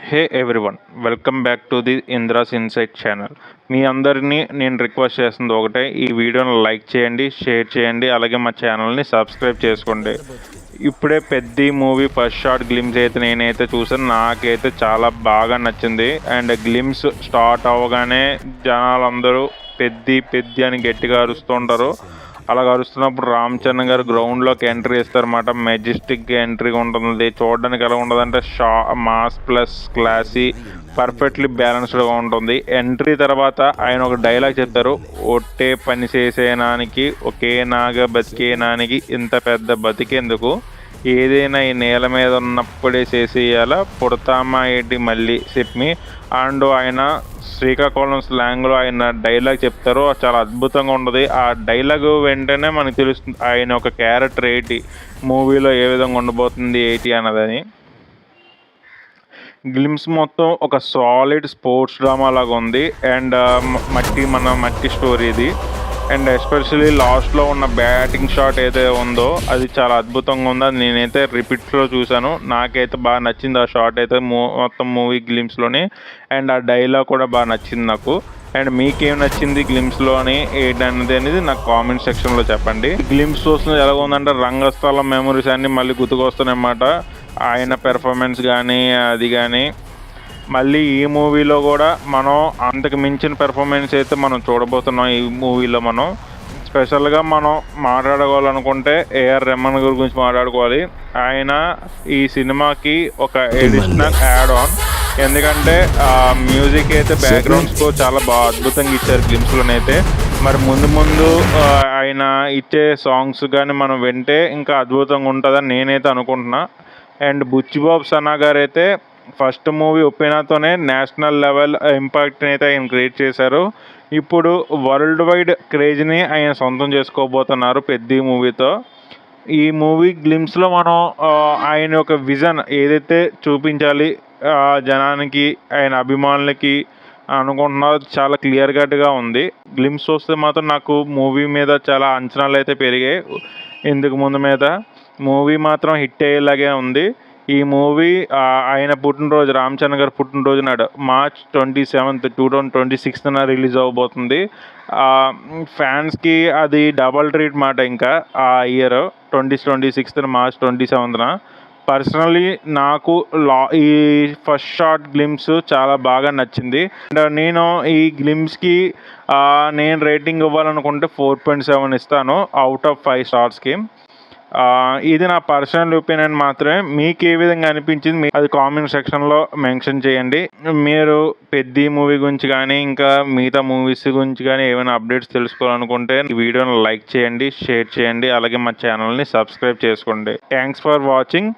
Hey everyone, welcome back to the Indra's insight channel. మీ అందరినీ నేను రిక్వెస్ట్ చేస్తుంది ఒకటే, ఈ వీడియోని లైక్ చేయండి, షేర్ చేయండి, అలాగే మా ఛానల్ని సబ్స్క్రైబ్ చేసుకోండి. ఇప్పుడే పెద్ద మూవీ ఫస్ట్ షాట్ గ్లిమ్స్ అయితే నేనైతే చూసాను. నాకైతే చాలా బాగా నచ్చింది. అండ్ గ్లిమ్స్ స్టార్ట్ అవ్వగానే జనాలందరూ పెద్ద అని గట్టిగా అరుస్తుంటారు. అలా అరుస్తున్నప్పుడు రామ్ చరణ్ గారు గ్రౌండ్లోకి ఎంట్రీ ఇస్తారన్నమాట. మెజెస్టిక్ ఎంట్రీ ఉంటుంది. చూడడానికి ఎలా ఉండదంటే మాస్ ప్లస్ క్లాసీ, పర్ఫెక్ట్లీ బ్యాలెన్స్డ్గా ఉంటుంది. ఎంట్రీ తర్వాత ఆయన ఒక డైలాగ్ చెప్తారు, ఒట్టే పని చేసేనానికి ఒకే నాగా బతికేనానికి ఇంత పెద్ద బతికేందుకు, ఏదైనా ఈ నేల మీద ఉన్నప్పుడే చేసేయాలా, పుడతామా ఏంటి మళ్ళీ చెప్పి. అండ్ ఆయన శ్రీకాకుళం స్లాంగ్లో ఆయన డైలాగ్ చెప్తారు, చాలా అద్భుతంగా ఉంటుంది. ఆ డైలాగ్ వెంటనే మనకు తెలుస్తుంది ఆయన ఒక క్యారెక్టర్ ఏంటి, మూవీలో ఏ విధంగా ఉండబోతుంది ఏంటి అన్నదని. గ్లిమ్స్ మొత్తం ఒక సాలిడ్ స్పోర్ట్స్ డ్రామా లాగా ఉంది. అండ్ మట్టి స్టోరీ ఇది. అండ్ ఎస్పెషల్లీ లాస్ట్లో ఉన్న బ్యాటింగ్ షాట్ ఏదైతే ఉందో అది చాలా అద్భుతంగా ఉంది. అది నేనైతే రిపీట్స్లో చూశాను. నాకైతే బాగా నచ్చింది ఆ షాట్ అయితే మొత్తం మూవీ గ్లిమ్స్లోని. అండ్ ఆ డైలాగ్ కూడా బాగా నచ్చింది నాకు. అండ్ మీకేం నచ్చింది గ్లిమ్స్లోని ఏంటన్నది అనేది నాకు కామెంట్ సెక్షన్లో చెప్పండి. గ్లిమ్స్ చూస్తుంది ఎలాగ ఉందంటే రంగస్థలం మెమరీస్ అన్నీ మళ్ళీ గుర్తుకొస్తాయన్నమాట. ఆయన పెర్ఫార్మెన్స్ కానీ అది కానీ. మళ్ళీ ఈ మూవీలో కూడా మనం అంతకు మించిన పెర్ఫార్మెన్స్ అయితే మనం చూడబోతున్నాం. ఈ మూవీలో మనం స్పెషల్గా మనం మాట్లాడుకోవాలనుకుంటే ఏఆర్ రెహమాన్ గురించి మాట్లాడుకోవాలి. ఆయన ఈ సినిమాకి ఒక ఎడిషనల్ యాడ్ ఆన్. ఎందుకంటే మ్యూజిక్ అయితే బ్యాక్గ్రౌండ్ స్కోర్ చాలా బాగా అద్భుతంగా ఇచ్చారు గ్లిమ్స్లోనైతే. మరి ముందు ఆయన ఇచ్చే సాంగ్స్ కానీ మనం వింటే ఇంకా అద్భుతంగా ఉంటుందని నేనైతే అనుకుంటున్నా. అండ్ బుచ్చిబాబు సన్నా గారు అయితే ఫస్ట్ మూవీ ఒప్పినాతోనే నేషనల్ లెవెల్ ఇంపాక్ట్ని అయితే ఆయన క్రియేట్ చేశారు. ఇప్పుడు వరల్డ్ వైడ్ క్రేజ్ని ఆయన సొంతం చేసుకోబోతున్నారు పెద్ద మూవీతో. ఈ మూవీ గ్లిమ్స్లో మనం ఆయన ఒక విజన్ ఏదైతే చూపించాలి జనానికి, ఆయన అభిమానులకి అనుకుంటున్నారు, చాలా క్లియర్ కట్గా ఉంది. గ్లిమ్స్ చూస్తే మాత్రం నాకు మూవీ మీద చాలా అంచనాలు అయితే పెరిగాయి. ఇందుకు ముందు మీద మూవీ మాత్రం హిట్ అయ్యేలాగే ఉంది. ఈ మూవీ ఆయన పుట్టినరోజు, రామ్ చరణ్ గారు పుట్టినరోజు నాడు మార్చ్ 27, 2026 రిలీజ్ అవ్వబోతుంది. ఫ్యాన్స్కి అది డబల్ ట్రీట్ మాట. ఇంకా ఆ ఇయర్ 2026 మార్చ్ 27. పర్సనలీ నాకు ఈ ఫస్ట్ షాట్ గ్లిమ్స్ చాలా బాగా నచ్చింది. అండ్ నేను ఈ గ్లిమ్స్కి నేను రేటింగ్ ఇవ్వాలనుకుంటే 4.7 ఇస్తాను అవుట్ ఆఫ్ 5 స్టార్స్కి. ఇది నా పర్సనల్ ఒపీనియన్ మాత్రమే. మీకు ఏ విధంగా అనిపించింది అది కామెంట్ సెక్షన్లో మెన్షన్ చేయండి. మీరు పెద్ద మూవీ గురించి కానీ ఇంకా మిగతా మూవీస్ గురించి కానీ ఏమైనా అప్డేట్స్ తెలుసుకోవాలనుకుంటే ఈ వీడియోని లైక్ చేయండి, షేర్ చేయండి, అలాగే మా ఛానల్ని సబ్స్క్రైబ్ చేసుకోండి. Thanks for watching.